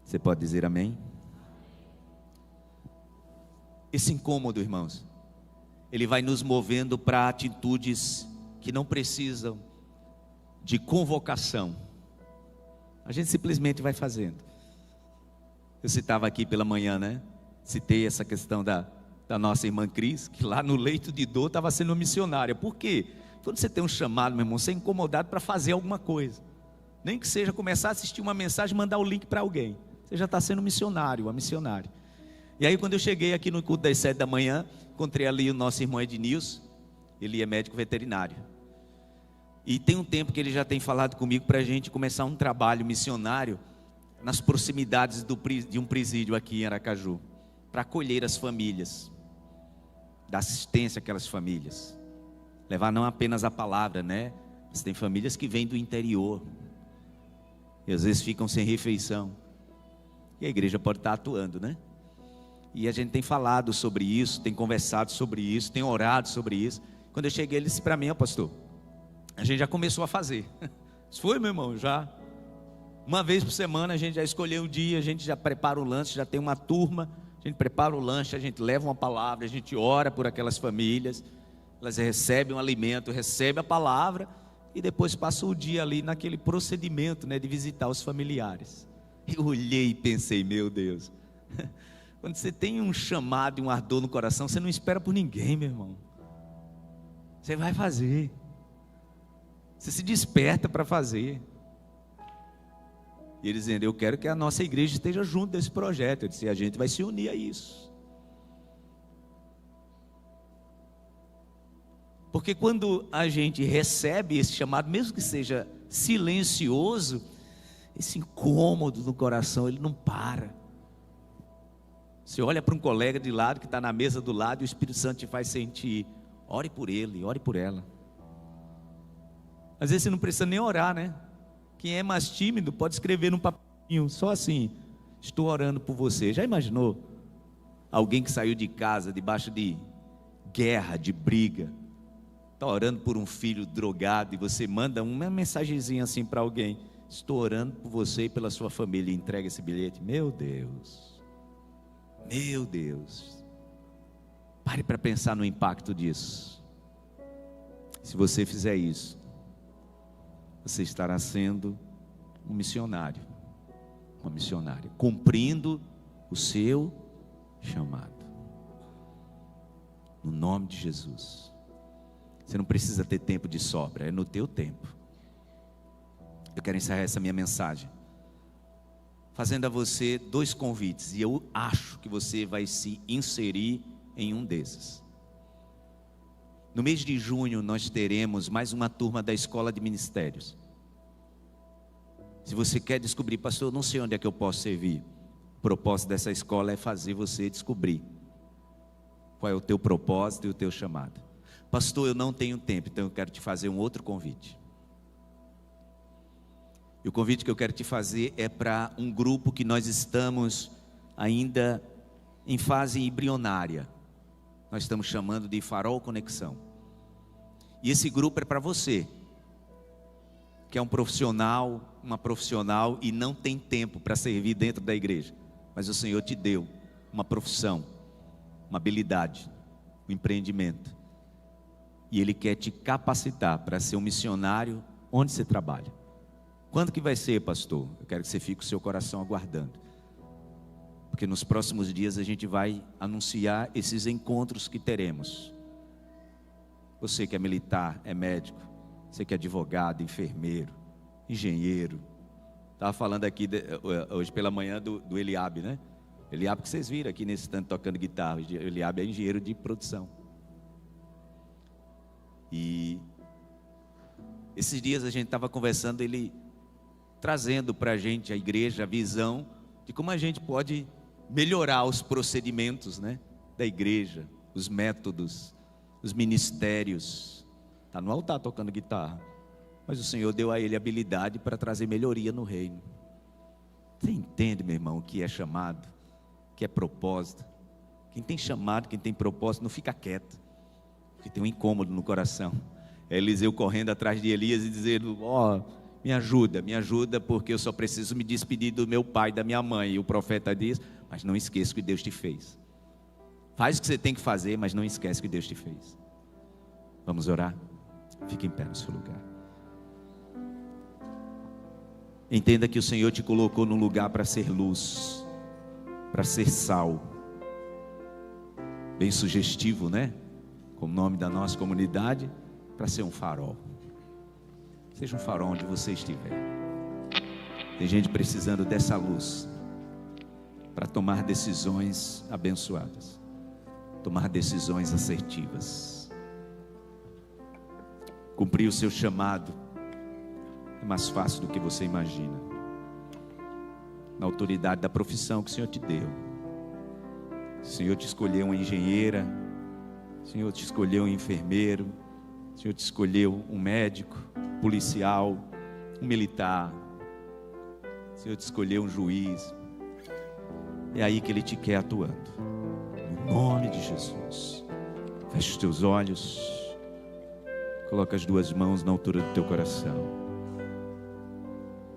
Você pode dizer amém? Esse incômodo, irmãos, ele vai nos movendo para atitudes que não precisam de convocação. A gente simplesmente vai fazendo. Eu citava aqui pela manhã, né? Citei essa questão da nossa irmã Cris, que lá no leito de dor estava sendo missionária. Por quê? Quando você tem um chamado, meu irmão, você é incomodado para fazer alguma coisa. Nem que seja começar a assistir uma mensagem e mandar o link para alguém. Você já está sendo missionário, uma missionária. E aí quando eu cheguei aqui no culto das 7 da manhã, encontrei ali o nosso irmão Ednilson. Ele é médico veterinário. E tem um tempo que ele já tem falado comigo para a gente começar um trabalho missionário nas proximidades de um presídio aqui em Aracaju, para acolher as famílias, dar assistência àquelas famílias, levar não apenas a palavra, né? Mas tem famílias que vêm do interior e às vezes ficam sem refeição, e a igreja pode estar atuando, né? E a gente tem falado sobre isso, tem conversado sobre isso, tem orado sobre isso. Quando eu cheguei, ele disse para mim: ó pastor, a gente já começou a fazer. Isso foi, meu irmão, já uma vez por semana a gente já escolheu o dia, a gente já prepara o lanche, já tem uma turma. A gente prepara o lanche, a gente leva uma palavra, a gente ora por aquelas famílias, elas recebem um alimento, recebem a palavra e depois passa o dia ali naquele procedimento, né, de visitar os familiares. Eu olhei e pensei: meu Deus, quando você tem um chamado e um ardor no coração, você não espera por ninguém, meu irmão. Você vai fazer, você se desperta para fazer. E ele dizendo: eu quero que a nossa igreja esteja junto desse projeto. Eu disse: a gente vai se unir a isso. Porque quando a gente recebe esse chamado, mesmo que seja silencioso, esse incômodo no coração, ele não para. Você olha para um colega de lado que está na mesa do lado e o Espírito Santo te faz sentir: ore por ele, ore por ela. Às vezes você não precisa nem orar, né? Quem é mais tímido pode escrever num papinho, só assim: estou orando por você. Já imaginou alguém que saiu de casa debaixo de guerra, de briga, está orando por um filho drogado, e você manda uma mensagenzinha assim para alguém: estou orando por você e pela sua família, e entrega esse bilhete? Meu Deus, meu Deus. Pare para pensar no impacto disso. Se você fizer isso, você estará sendo um missionário, uma missionária, cumprindo o seu chamado, no nome de Jesus. Você não precisa ter tempo de sobra, é no teu tempo. Eu quero encerrar essa minha mensagem fazendo a você 2 convites, e eu acho que você vai se inserir em um desses. No mês de junho nós teremos mais uma turma da Escola de Ministérios. Se você quer descobrir, pastor, eu não sei onde é que eu posso servir. O propósito dessa escola é fazer você descobrir qual é o teu propósito e o teu chamado. Pastor, eu não tenho tempo, então eu quero te fazer um outro convite. E o convite que eu quero te fazer é para um grupo que nós estamos ainda em fase embrionária. Nós estamos chamando de Farol Conexão. E esse grupo é para você, que é um profissional, uma profissional e não tem tempo para servir dentro da igreja. Mas o Senhor te deu uma profissão, uma habilidade, um empreendimento. E Ele quer te capacitar para ser um missionário onde você trabalha. Quando que vai ser, pastor? Eu quero que você fique com o seu coração aguardando. Porque nos próximos dias a gente vai anunciar esses encontros que teremos. Você que é militar, é médico, você que é advogado, enfermeiro, engenheiro. Estava falando aqui hoje pela manhã do Eliabe, né? Eliabe que vocês viram aqui nesse tanto tocando guitarra. Eliabe é engenheiro de produção. E esses dias a gente estava conversando, ele trazendo para a gente, a igreja, a visão de como a gente pode melhorar os procedimentos, né, da igreja, os métodos, os ministérios. Está no altar tocando guitarra, mas o Senhor deu a ele habilidade para trazer melhoria no reino. Você entende, meu irmão, o que é chamado, o que é propósito? Quem tem chamado, quem tem propósito, não fica quieto, porque tem um incômodo no coração. É Eliseu correndo atrás de Elias e dizendo: me ajuda, porque eu só preciso me despedir do meu pai e da minha mãe. E o profeta diz: mas não esqueça o que Deus te fez. Faz o que você tem que fazer, mas não esquece o que Deus te fez. Vamos orar? Fique em pé no seu lugar. Entenda que o Senhor te colocou num lugar para ser luz, para ser sal. Bem sugestivo, né? Como nome da nossa comunidade, para ser um farol. Seja um farol onde você estiver. Tem gente precisando dessa luz para tomar decisões abençoadas, tomar decisões assertivas. Cumprir o seu chamado é mais fácil do que você imagina. Na autoridade da profissão que o Senhor te deu. O Senhor te escolheu uma engenheira, o Senhor te escolheu um enfermeiro, o Senhor te escolheu um médico, policial, um militar, o Senhor te escolheu um juiz. É aí que Ele te quer atuando. No nome de Jesus. Feche os teus olhos. Coloca as 2 mãos na altura do teu coração.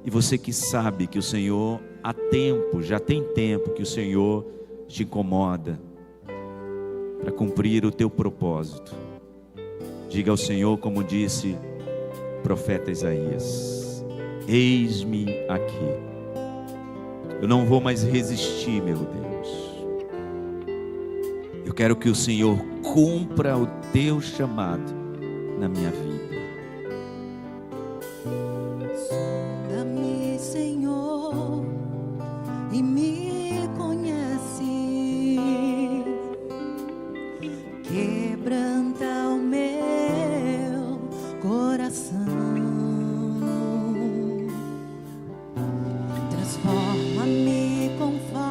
E você que sabe que o Senhor há tempo, já tem tempo que o Senhor te incomoda para cumprir o teu propósito. Diga ao Senhor, como disse o profeta Isaías: eis-me aqui. Eu não vou mais resistir, meu Deus. Eu quero que o Senhor cumpra o teu chamado na minha vida. Sonda-me, Senhor, e me conhece. Quebranta o meu coração. Transforma-me conforme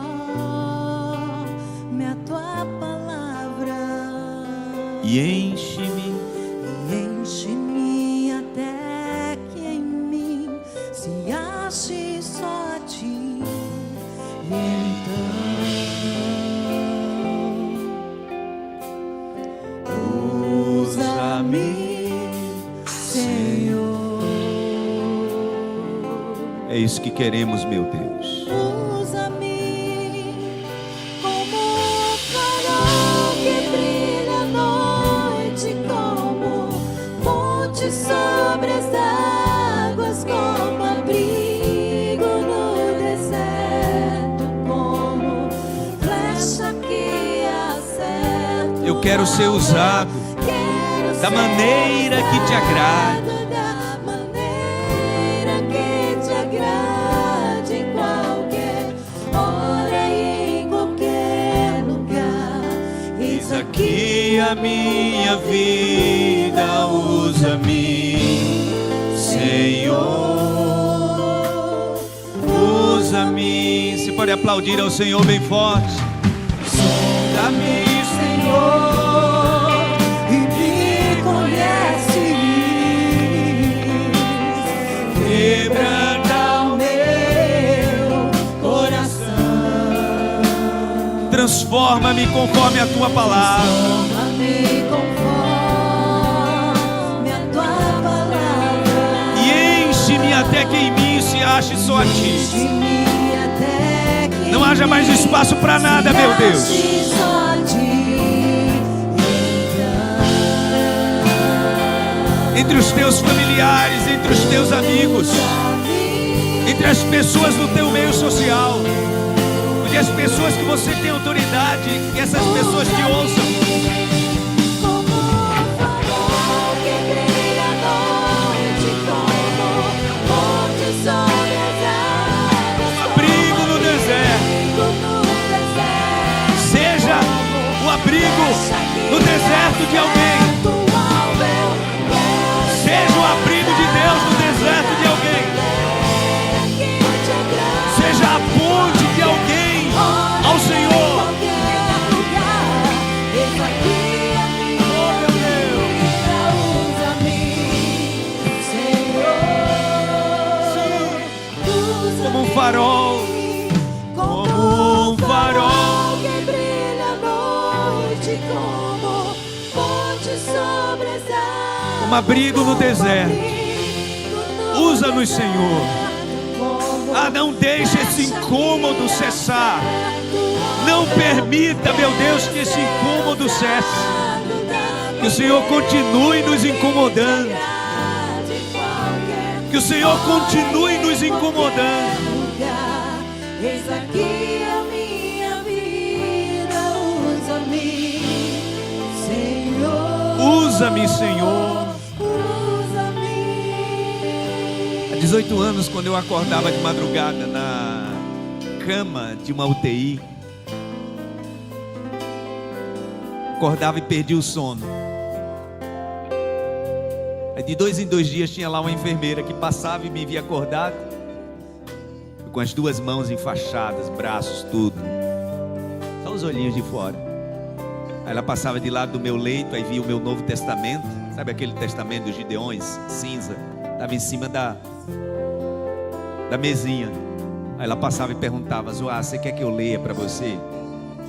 a tua palavra. E enche-me até que em mim se ache só a ti. Então usa-me, Senhor. É isso que queremos, meu Deus. Usa-me como um farol que brilha à noite, como ponte sobre as águas, como abrigo no deserto, como flecha que acerta. Eu quero ser usado da maneira que te agrade. Da maneira que te agrade, em qualquer a minha vida, usa-me, Senhor, usa-me. Você pode aplaudir ao Senhor bem forte. Sonda-me, Senhor, e me conhece, quebranta o meu coração, transforma-me conforme a tua palavra. transforma-me conforme a tua palavra, E enche-me até que em mim se ache só a ti. enche-me até que Não haja mais espaço para nada, meu Deus. ache só a ti. Entre os teus familiares, entre os teus amigos, entre as pessoas do teu meio social, onde as pessoas que você tem autoridade, que essas pessoas te ouçam. Como um farol que brilha à noite, como ponte sobre as águas, Abrigo no deserto. Seja o abrigo no deserto de alguém. Seja o abrigo de Deus no deserto de alguém. Seja a ponte de alguém ao Senhor. Como um farol, como um farol que brilha à noite, como ponte sobre as águas, como abrigo no deserto. Usa-nos, Senhor. Ah, não deixe esse incômodo cessar. Não permita, meu Deus, que esse incômodo cesse. Que o Senhor continue nos incomodando. Que o Senhor continue nos incomodando. Eis aqui a minha vida, usa-me, Senhor. Usa-me, Senhor. Há 18 anos, quando eu acordava de madrugada na cama de uma UTI, acordava e perdia o sono. Aí de 2 em 2 dias tinha lá uma enfermeira que passava e me via acordado, com as 2 mãos enfaixadas, braços, tudo, só os olhinhos de fora. Aí ela passava de lado do meu leito, aí via o meu Novo Testamento, sabe aquele testamento dos Gideões, cinza, estava em cima da mesinha. Aí ela passava e perguntava: Zoá, você quer que eu leia para você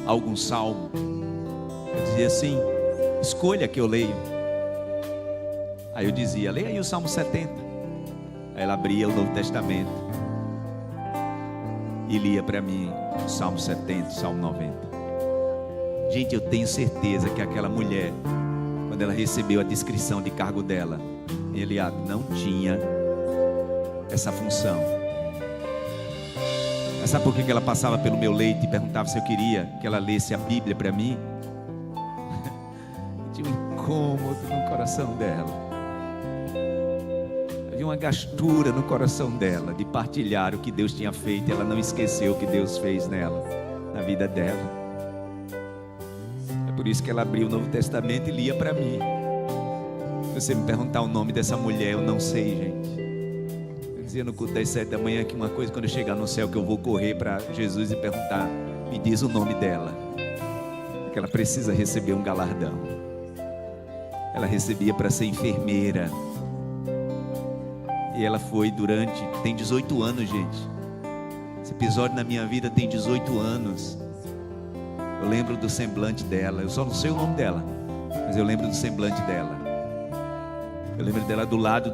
algum salmo? Eu dizia assim: escolha que eu leio. Aí eu dizia: leia aí o Salmo 70. Aí ela abria o Novo Testamento e lia para mim o Salmo 70, o Salmo 90. Gente, eu tenho certeza que aquela mulher, quando ela recebeu a descrição de cargo dela, Eliade não tinha essa função. Mas sabe por que ela passava pelo meu leito e perguntava se eu queria que ela lesse a Bíblia para mim? Tinha um incômodo no coração dela. Havia uma gastura no coração dela de partilhar o que Deus tinha feito. Ela não esqueceu o que Deus fez nela, na vida dela. É por isso que ela abriu o Novo Testamento e lia para mim. Se você me perguntar o nome dessa mulher, eu não sei, gente. Eu dizia no culto das 7 da manhã que uma coisa, quando eu chegar no céu, que eu vou correr para Jesus e perguntar: me diz o nome dela, porque ela precisa receber um galardão. Ela recebia para ser enfermeira. E ela foi tem 18 anos, gente. Esse episódio na minha vida tem 18 anos. Eu lembro do semblante dela. Eu só não sei o nome dela, mas eu lembro do semblante dela. Eu lembro dela do lado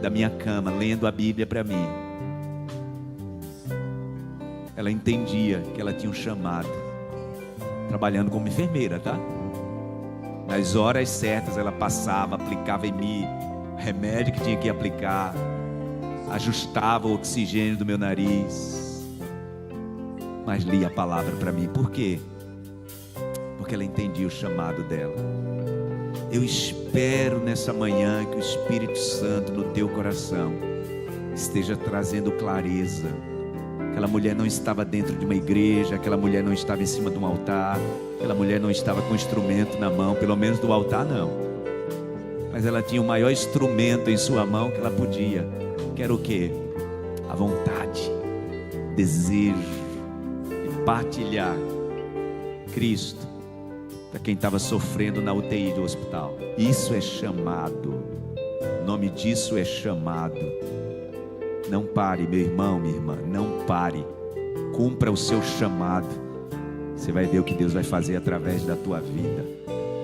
da minha cama, lendo a Bíblia para mim. Ela entendia que ela tinha um chamado, trabalhando como enfermeira, tá? Nas horas certas ela passava, aplicava em mim remédio que tinha que aplicar, ajustava o oxigênio do meu nariz, mas lia a palavra para mim. Por quê? Porque ela entendia o chamado dela. Eu espero nessa manhã que o Espírito Santo no teu coração esteja trazendo clareza Aquela mulher não estava dentro de uma igreja, aquela mulher não estava em cima de um altar, aquela mulher não estava com um instrumento na mão, pelo menos do altar não. Mas ela tinha o maior instrumento em sua mão que ela podia, que era o quê? A vontade, desejo de partilhar Cristo para quem estava sofrendo na UTI do hospital. Isso é chamado, o nome disso é chamado. Não pare, meu irmão, minha irmã, não pare, cumpra o seu chamado. Você vai ver o que Deus vai fazer através da tua vida,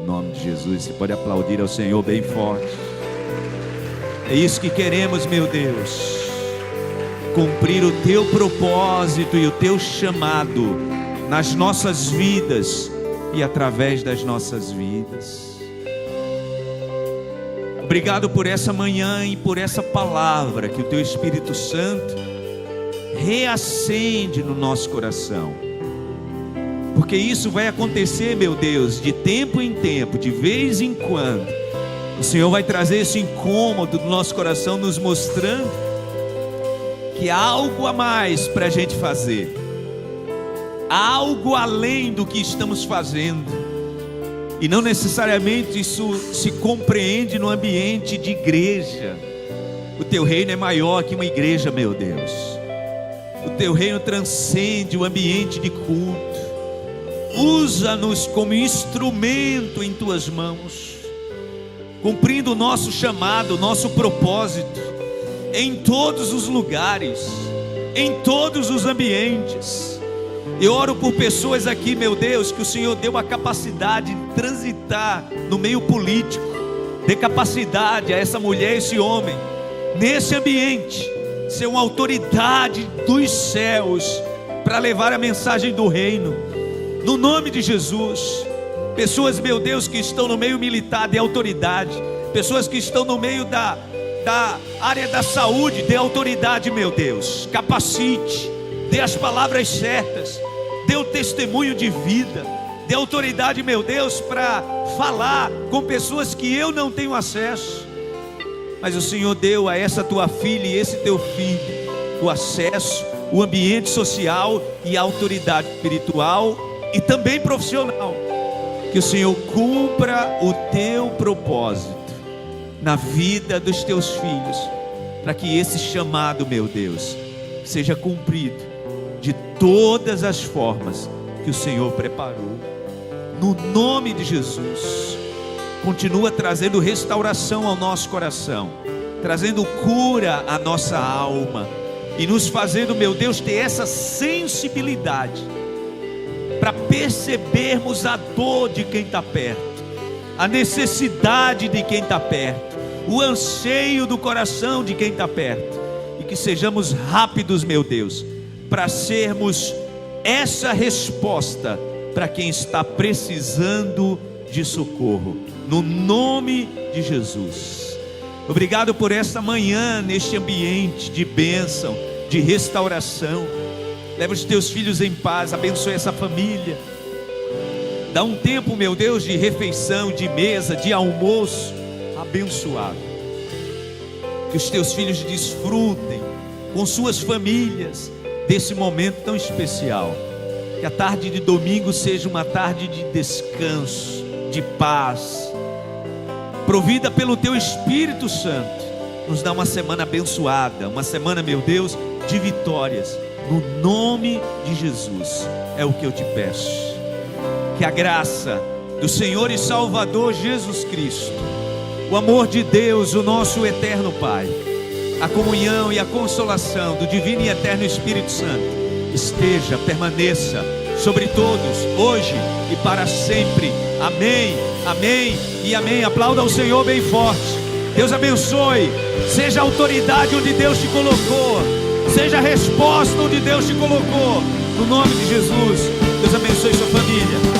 em nome de Jesus. Você pode aplaudir ao Senhor bem forte. É isso que queremos, meu Deus, cumprir o teu propósito e o teu chamado nas nossas vidas e através das nossas vidas. Obrigado por essa manhã e por essa palavra que o teu Espírito Santo reacende no nosso coração, porque isso vai acontecer, meu Deus, de tempo em tempo, de vez em quando. O Senhor vai trazer esse incômodo do nosso coração, nos mostrando que há algo a mais para a gente fazer, há algo além do que estamos fazendo. E não necessariamente isso se compreende no ambiente de igreja. O teu reino é maior que uma igreja, meu Deus. O teu reino transcende o ambiente de culto. Usa-nos como instrumento em tuas mãos, cumprindo o nosso chamado, o nosso propósito, em todos os lugares, em todos os ambientes. Eu oro por pessoas aqui, meu Deus, que o Senhor deu a capacidade de transitar no meio político. Dê capacidade a essa mulher, esse homem, nesse ambiente, ser uma autoridade dos céus, para levar a mensagem do reino, no nome de Jesus. Pessoas, meu Deus, que estão no meio militar, dê autoridade. Pessoas que estão no meio da área da saúde, dê autoridade, meu Deus. Capacite, dê as palavras certas, dê o testemunho de vida, dê autoridade, meu Deus, para falar com pessoas que eu não tenho acesso, mas o Senhor deu a essa tua filha e esse teu filho o acesso, o ambiente social e a autoridade espiritual e também profissional. Que o Senhor cumpra o teu propósito na vida dos teus filhos, para que esse chamado, meu Deus, seja cumprido de todas as formas que o Senhor preparou, no nome de Jesus. Continua trazendo restauração ao nosso coração, trazendo cura à nossa alma e nos fazendo, meu Deus, ter essa sensibilidade para percebermos a dor de quem está perto, a necessidade de quem está perto, o anseio do coração de quem está perto, e que sejamos rápidos, meu Deus, para sermos essa resposta para quem está precisando de socorro, no nome de Jesus. Obrigado por esta manhã, neste ambiente de bênção, de restauração. Leva os teus filhos em paz, abençoe essa família. Dá um tempo, meu Deus, de refeição, de mesa, de almoço abençoado. Que os teus filhos desfrutem com suas famílias desse momento tão especial. Que a tarde de domingo seja uma tarde de descanso, de paz, provida pelo teu Espírito Santo. Nos dá uma semana abençoada, uma semana, meu Deus, de vitórias, no nome de Jesus, é o que eu te peço. Que a graça do Senhor e Salvador Jesus Cristo, o amor de Deus, o nosso eterno Pai, a comunhão e a consolação do divino e eterno Espírito Santo esteja, permaneça sobre todos, hoje e para sempre. Amém, amém e amém. Aplauda ao Senhor bem forte. Deus abençoe. Seja a autoridade onde Deus te colocou, seja a resposta onde Deus te colocou, no nome de Jesus. Deus abençoe sua família.